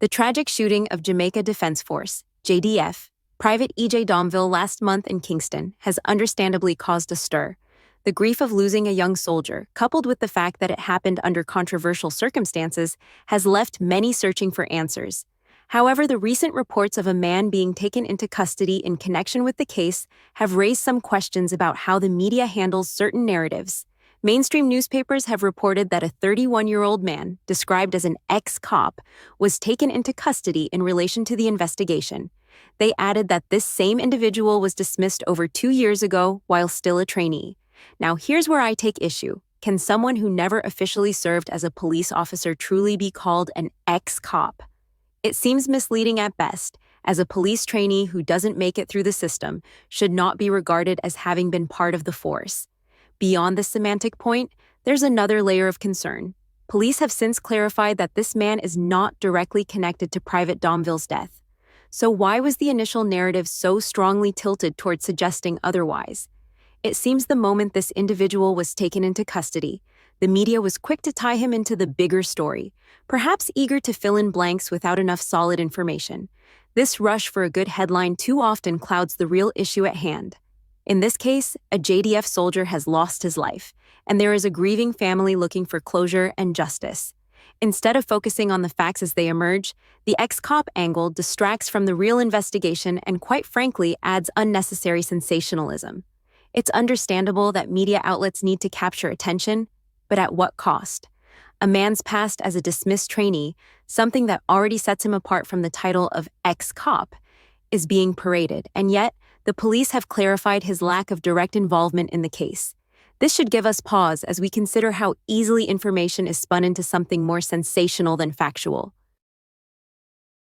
The tragic shooting of Jamaica Defense Force, JDF, Private E.J. Domville last month in Kingston has understandably caused a stir. The grief of losing a young soldier, coupled with the fact that it happened under controversial circumstances, has left many searching for answers. However, the recent reports of a man being taken into custody in connection with the case have raised some questions about how the media handles certain narratives. Mainstream newspapers have reported that a 31-year-old man, described as an ex-cop, was taken into custody in relation to the investigation. They added that this same individual was dismissed over 2 years ago while still a trainee. Now, here's where I take issue. Can someone who never officially served as a police officer truly be called an ex-cop? It seems misleading at best, as a police trainee who doesn't make it through the system should not be regarded as having been part of the force. Beyond the semantic point, there's another layer of concern. Police have since clarified that this man is not directly connected to Private Domville's death. So why was the initial narrative so strongly tilted towards suggesting otherwise? It seems the moment this individual was taken into custody, the media was quick to tie him into the bigger story, perhaps eager to fill in blanks without enough solid information. This rush for a good headline too often clouds the real issue at hand. In this case, a JDF soldier has lost his life, and there is a grieving family looking for closure and justice. Instead of focusing on the facts as they emerge, the ex-cop angle distracts from the real investigation and, quite frankly, adds unnecessary sensationalism. It's understandable that media outlets need to capture attention, but at what cost? A man's past as a dismissed trainee, something that already sets him apart from the title of ex-cop, is being paraded, and yet the police have clarified his lack of direct involvement in the case. This should give us pause as we consider how easily information is spun into something more sensational than factual.